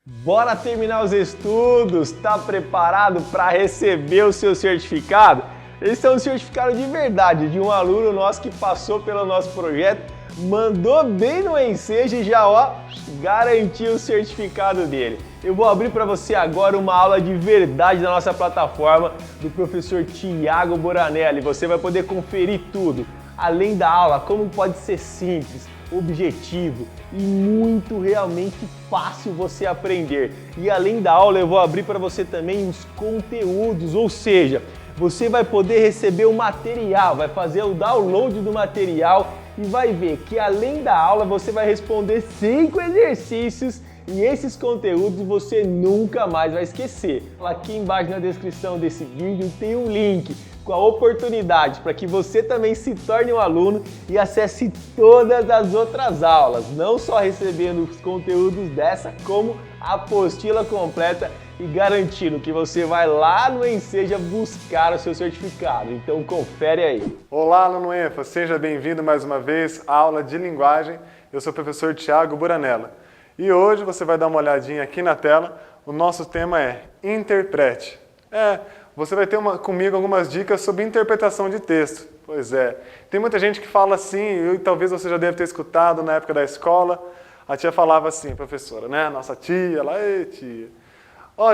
Bora terminar os estudos? Tá preparado para receber o seu certificado? Esse é um certificado de verdade, de um aluno nosso que passou pelo nosso projeto, mandou bem no Enseja e já garantiu o certificado dele. Eu vou abrir para você agora uma aula de verdade da nossa plataforma do professor Thiago Boranelli. Você vai poder conferir tudo. Além da aula, como pode ser simples, objetivo e muito realmente fácil você aprender. E além da aula, eu vou abrir para você também os conteúdos, ou seja, você vai poder receber o material, vai fazer o download do material e vai ver que além da aula você vai responder 5 exercícios e esses conteúdos você nunca mais vai esquecer. Aqui embaixo na descrição desse vídeo tem um link com a oportunidade para que você também se torne um aluno e acesse todas as outras aulas, não só recebendo os conteúdos dessa, como a apostila completa e garantindo que você vai lá no Enseja buscar o seu certificado. Então confere aí. Olá, aluno ENFA, seja bem-vindo mais uma vez à aula de linguagem. Eu sou o professor Thiago Boranella e hoje você vai dar uma olhadinha aqui na tela. O nosso tema é interprete. Você vai ter comigo algumas dicas sobre interpretação de texto. Pois é, tem muita gente que fala assim, e talvez você já deve ter escutado na época da escola, a tia falava assim, professora, né? Nossa tia, lá, ei tia.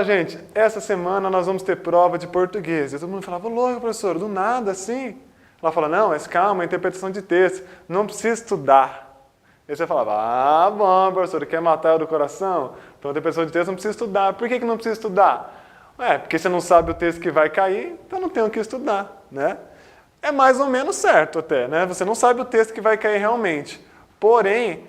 Gente, essa semana nós vamos ter prova de português. E todo mundo falava, louco, professora, do nada assim? Ela fala, não, mas calma, interpretação de texto, não precisa estudar. Aí você falava, bom, professora, quer matar eu do coração? Então, interpretação de texto não precisa estudar. Por que não precisa estudar? Porque você não sabe o texto que vai cair, então não tem o que estudar, né? É mais ou menos certo até, né? Você não sabe o texto que vai cair realmente. Porém,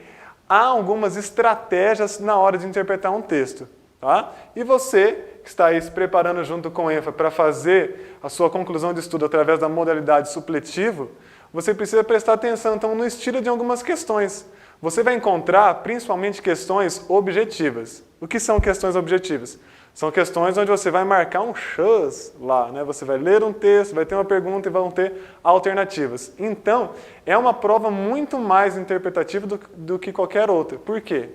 há algumas estratégias na hora de interpretar um texto, tá? E você que está aí se preparando junto com o ENFA para fazer a sua conclusão de estudo através da modalidade supletivo, você precisa prestar atenção, então, no estilo de algumas questões. Você vai encontrar, principalmente, questões objetivas. O que são questões objetivas? São questões onde você vai marcar um X lá, né? Você vai ler um texto, vai ter uma pergunta e vão ter alternativas. Então, é uma prova muito mais interpretativa do que qualquer outra. Por quê?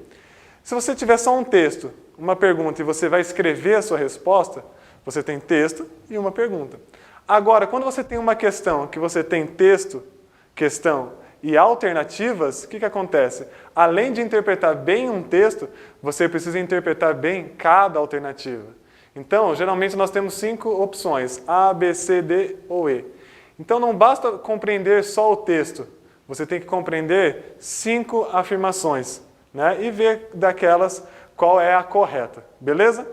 Se você tiver só um texto, uma pergunta e você vai escrever a sua resposta, você tem texto e uma pergunta. Agora, quando você tem uma questão que você tem texto, questão e alternativas, o que acontece? Além de interpretar bem um texto, você precisa interpretar bem cada alternativa. Então, geralmente nós temos 5 opções, A, B, C, D ou E. Então, não basta compreender só o texto, você tem que compreender 5 afirmações, né? E ver daquelas qual é a correta, beleza?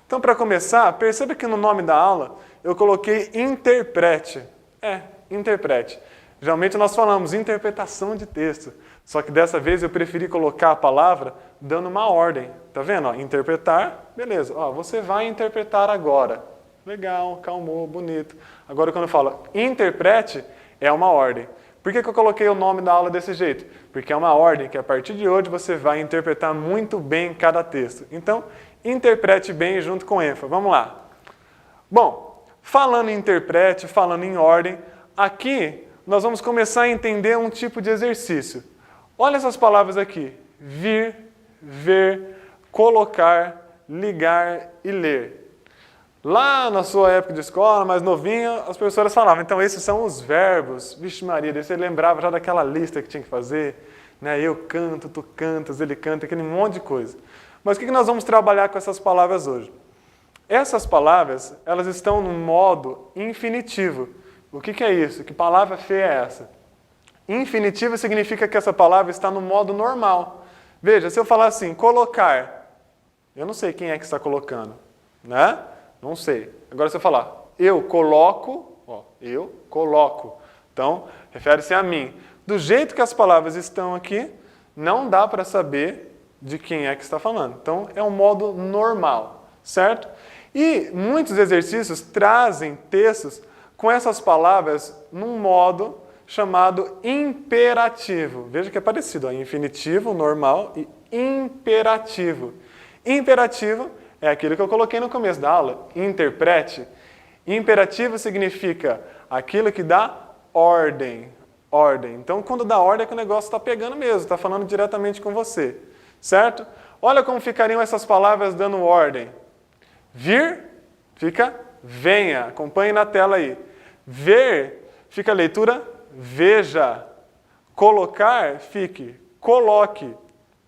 Então, para começar, perceba que no nome da aula eu coloquei interprete. Interprete. Geralmente nós falamos interpretação de texto, só que dessa vez eu preferi colocar a palavra dando uma ordem. Tá vendo? Interpretar, beleza. Você vai interpretar agora. Legal, calmou, bonito. Agora quando eu falo interprete, é uma ordem. Por que eu coloquei o nome da aula desse jeito? Porque é uma ordem que a partir de hoje você vai interpretar muito bem cada texto. Então, interprete bem junto com ênfase. Vamos lá. Bom, falando em interprete, falando em ordem, aqui nós vamos começar a entender um tipo de exercício. Olha essas palavras aqui. Vir, ver, colocar, ligar e ler. Lá na sua época de escola, mais novinha, as professoras falavam, então esses são os verbos. Vixe Maria, daí você lembrava já daquela lista que tinha que fazer. Né? Eu canto, tu cantas, ele canta, aquele monte de coisa. Mas o que nós vamos trabalhar com essas palavras hoje? Essas palavras, elas estão no modo infinitivo. O que é isso? Que palavra feia é essa? Infinitivo significa que essa palavra está no modo normal. Veja, se eu falar assim, colocar, eu não sei quem é que está colocando, né? Não sei. Agora se eu falar, eu coloco, eu coloco. Então, refere-se a mim. Do jeito que as palavras estão aqui, não dá para saber de quem é que está falando. Então, é um modo normal, certo? E muitos exercícios trazem textos com essas palavras num modo chamado imperativo. Veja que é parecido, infinitivo, normal e imperativo. Imperativo é aquilo que eu coloquei no começo da aula, interprete. Imperativo significa aquilo que dá ordem. Então, quando dá ordem é que o negócio está pegando mesmo, está falando diretamente com você, certo? Olha como ficariam essas palavras dando ordem. Vir, fica venha. Acompanhe na tela aí. Ver, fica a leitura veja. Colocar, fique coloque.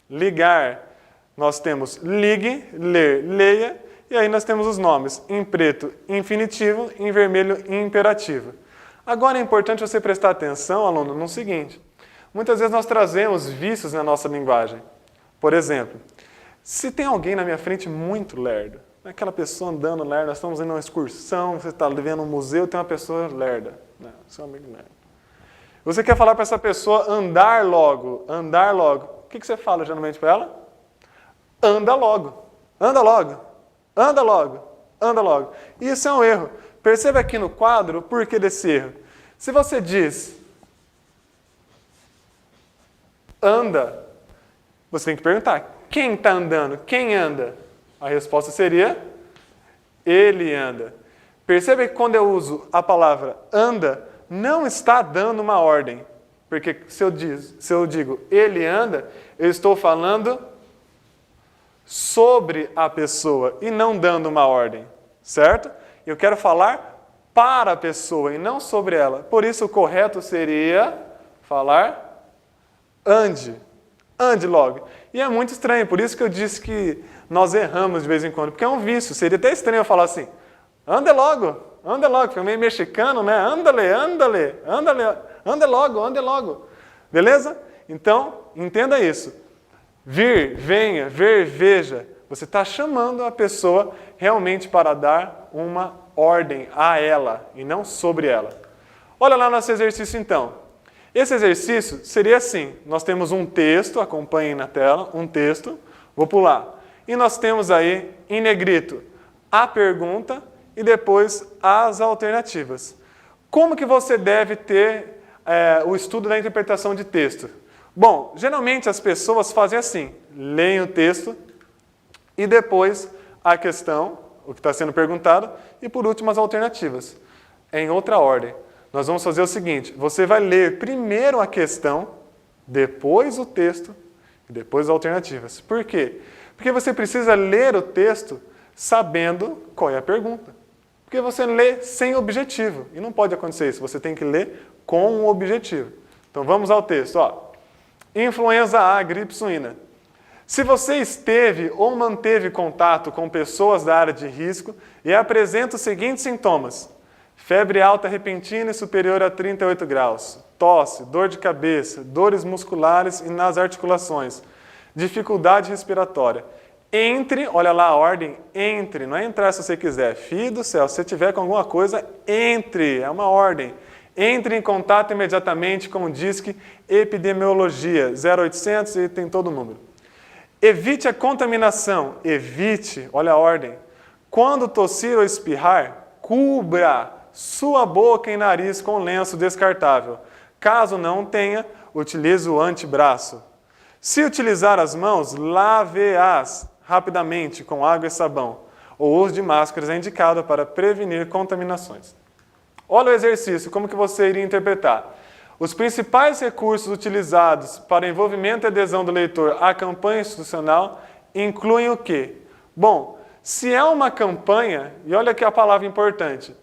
Ligar, nós temos ligue, ler, leia. E aí nós temos os nomes em preto, infinitivo, em vermelho, imperativo. Agora é importante você prestar atenção, aluno, no seguinte. Muitas vezes nós trazemos vícios na nossa linguagem. Por exemplo, se tem alguém na minha frente muito lerdo, aquela pessoa andando lerda, nós estamos indo numa excursão, você está vendo um museu, tem uma pessoa lerda. Não, seu amigo lerdo. Você quer falar para essa pessoa andar logo, andar logo. O que você fala geralmente para ela? Anda logo, anda logo. Anda logo, anda logo. Isso é um erro. Perceba aqui no quadro o porquê desse erro. Se você diz anda, você tem que perguntar, quem está andando? Quem anda? A resposta seria ele anda. Perceba que quando eu uso a palavra anda, não está dando uma ordem. Porque se eu digo ele anda, eu estou falando sobre a pessoa e não dando uma ordem, certo? Eu quero falar para a pessoa e não sobre ela. Por isso o correto seria falar ande, ande logo. E é muito estranho, por isso que eu disse que nós erramos de vez em quando, porque é um vício. Seria até estranho eu falar assim, ande logo, fica meio mexicano, né? Andale, andale, andale, ande logo. Beleza? Então, entenda isso. Vir, venha, ver, veja. Você está chamando a pessoa realmente para dar uma ordem a ela e não sobre ela. Olha lá nosso exercício então. Esse exercício seria assim. Nós temos um texto, acompanhem na tela, um texto. Vou pular. E nós temos aí, em negrito, a pergunta e depois as alternativas. Como que você deve ter o estudo da interpretação de texto? Bom, geralmente as pessoas fazem assim, leem o texto e depois a questão, o que está sendo perguntado, e por último as alternativas. Em outra ordem. Nós vamos fazer o seguinte, você vai ler primeiro a questão, depois o texto e depois as alternativas. Por quê? Porque você precisa ler o texto sabendo qual é a pergunta. Porque você lê sem objetivo, e não pode acontecer isso, você tem que ler com um objetivo. Então vamos ao texto, ó. Influenza A, gripe suína. Se você esteve ou manteve contato com pessoas da área de risco e apresenta os seguintes sintomas: febre alta repentina e superior a 38 graus, tosse, dor de cabeça, dores musculares e nas articulações, dificuldade respiratória. Entre, olha lá a ordem, entre, não é entrar se você quiser. Filho do céu, se você tiver com alguma coisa, entre, é uma ordem. Entre em contato imediatamente com o DISC Epidemiologia 0800 e tem todo o número. Evite a contaminação. Evite, olha a ordem. Quando tossir ou espirrar, cubra sua boca e nariz com lenço descartável. Caso não tenha, utilize o antebraço. Se utilizar as mãos, lave-as rapidamente com água e sabão. O uso de máscaras é indicado para prevenir contaminações. Olha o exercício, como que você iria interpretar? Os principais recursos utilizados para envolvimento e adesão do leitor à campanha institucional incluem o quê? Bom, se é uma campanha, e olha aqui a palavra importante,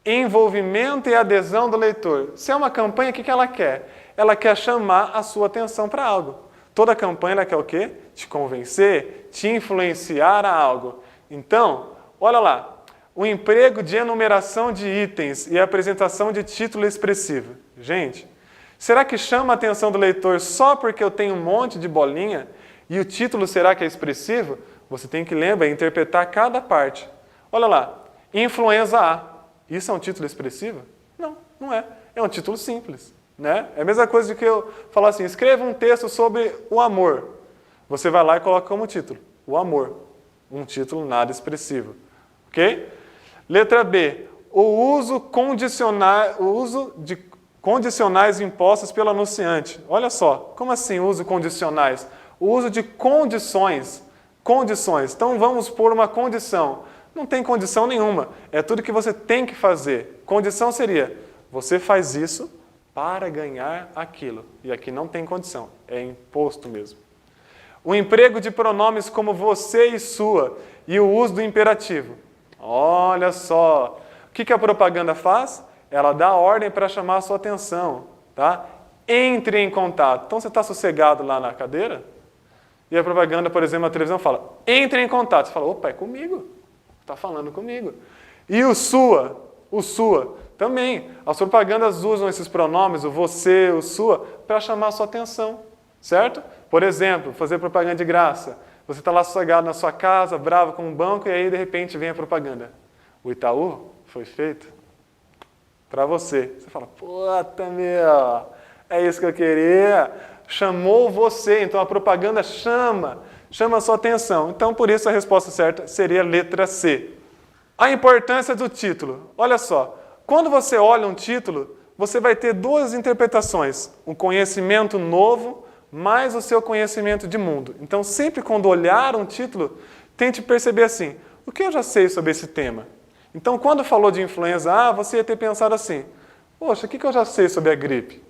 envolvimento e adesão do leitor. Se é uma campanha, o que ela quer? Ela quer chamar a sua atenção para algo. Toda campanha ela quer o quê? Te convencer, te influenciar a algo. Então, olha lá. O emprego de enumeração de itens e apresentação de título expressivo. Gente, será que chama a atenção do leitor só porque eu tenho um monte de bolinha e o título será que é expressivo? Você tem que lembrar e interpretar cada parte. Olha lá, influenza A. Isso é um título expressivo? Não, não é. É um título simples. Né? É a mesma coisa de que eu falar assim, escreva um texto sobre o amor. Você vai lá e coloca como título, o amor. Um título nada expressivo. Ok? Letra B, o uso de condicionais impostos pelo anunciante. Olha só, como assim uso condicionais? O uso de condições. Condições. Então vamos pôr uma condição. Não tem condição nenhuma. É tudo que você tem que fazer. Condição seria, você faz isso para ganhar aquilo. E aqui não tem condição. É imposto mesmo. O emprego de pronomes como você e sua e o uso do imperativo. Olha só, o que a propaganda faz? Ela dá ordem para chamar a sua atenção, tá? Entre em contato. Então você está sossegado lá na cadeira e a propaganda, por exemplo, na televisão fala, entre em contato. Você fala, opa, é comigo, está falando comigo. E o sua também. As propagandas usam esses pronomes, o você, o sua, para chamar a sua atenção, certo? Por exemplo, fazer propaganda de graça. Você está lá sossegado na sua casa, bravo com um banco, e aí de repente vem a propaganda. O Itaú foi feito para você. Você fala, puta meu, é isso que eu queria. Chamou você, então a propaganda chama a sua atenção. Então por isso a resposta certa seria a letra C. A importância do título. Olha só, quando você olha um título, você vai ter duas interpretações. Um conhecimento novo, mais o seu conhecimento de mundo. Então, sempre quando olhar um título, tente perceber assim, o que eu já sei sobre esse tema? Então, quando falou de influenza A, você ia ter pensado assim, poxa, o que eu já sei sobre a gripe?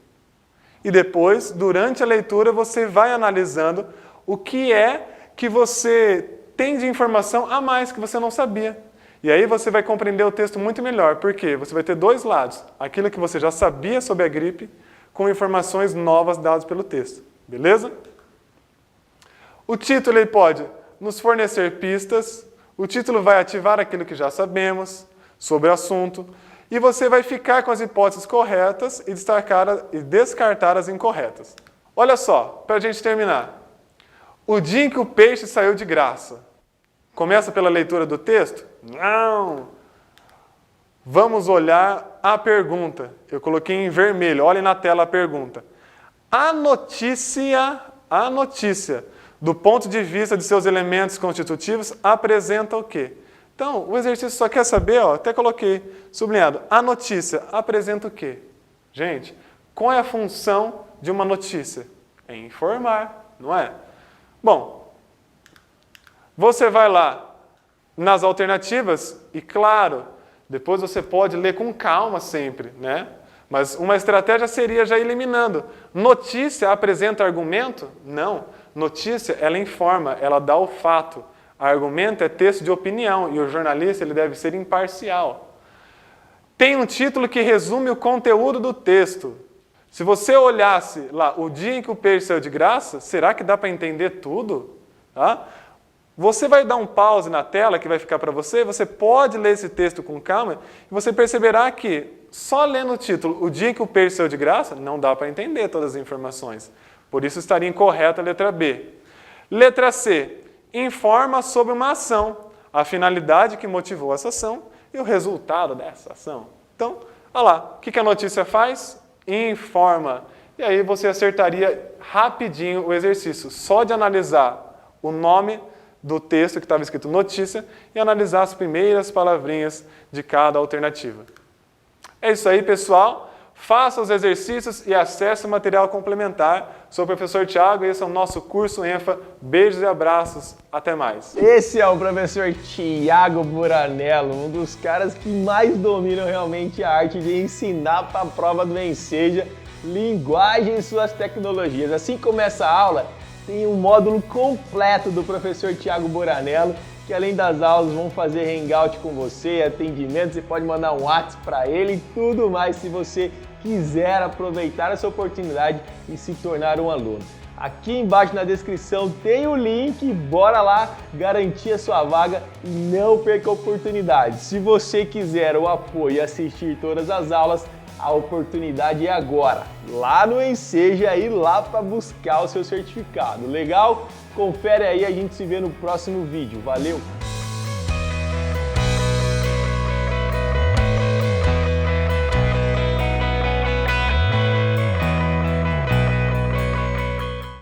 E depois, durante a leitura, você vai analisando o que é que você tem de informação a mais que você não sabia. E aí você vai compreender o texto muito melhor, porque você vai ter dois lados, aquilo que você já sabia sobre a gripe, com informações novas dadas pelo texto. Beleza? O título ele pode nos fornecer pistas, o título vai ativar aquilo que já sabemos sobre o assunto, e você vai ficar com as hipóteses corretas e descartar as incorretas. Olha só, para a gente terminar. O dia em que o peixe saiu de graça. Começa pela leitura do texto? Não! Vamos olhar a pergunta. Eu coloquei em vermelho, olhem na tela a pergunta. A notícia, do ponto de vista de seus elementos constitutivos, apresenta o quê? Então, o exercício só quer saber, até coloquei sublinhado, a notícia apresenta o quê? Gente, qual é a função de uma notícia? É informar, não é? Bom, você vai lá nas alternativas e, claro, depois você pode ler com calma sempre, né? Mas uma estratégia seria já eliminando. Notícia apresenta argumento? Não. Notícia, ela informa, ela dá o fato. Argumento é texto de opinião e o jornalista ele deve ser imparcial. Tem um título que resume o conteúdo do texto. Se você olhasse lá, o dia em que o peixe saiu de graça, será que dá para entender tudo? Tá? Você vai dar um pause na tela que vai ficar para você, você pode ler esse texto com calma e você perceberá que só lendo o título, o dia em que o peixe saiu de graça, não dá para entender todas as informações. Por isso estaria incorreta a letra B. Letra C, informa sobre uma ação, a finalidade que motivou essa ação e o resultado dessa ação. Então, olha lá, o que a notícia faz? Informa. E aí você acertaria rapidinho o exercício, só de analisar o nome do texto que estava escrito notícia e analisar as primeiras palavrinhas de cada alternativa. É isso aí, pessoal. Faça os exercícios e acesse o material complementar. Sou o professor Tiago e esse é o nosso curso ENFA. Beijos e abraços. Até mais. Esse é o professor Tiago Buranello, um dos caras que mais dominam realmente a arte de ensinar para a prova do Enseja linguagem e suas tecnologias. Assim como essa aula, tem um módulo completo do professor Tiago Buranello, que além das aulas vão fazer hangout com você, atendimento, você pode mandar um WhatsApp para ele e tudo mais se você quiser aproveitar essa oportunidade e se tornar um aluno. Aqui embaixo na descrição tem o link, bora lá garantir a sua vaga e não perca a oportunidade. Se você quiser o apoio e assistir todas as aulas, a oportunidade é agora, lá no Enseja e lá para buscar o seu certificado. Legal? Confere aí, a gente se vê no próximo vídeo. Valeu!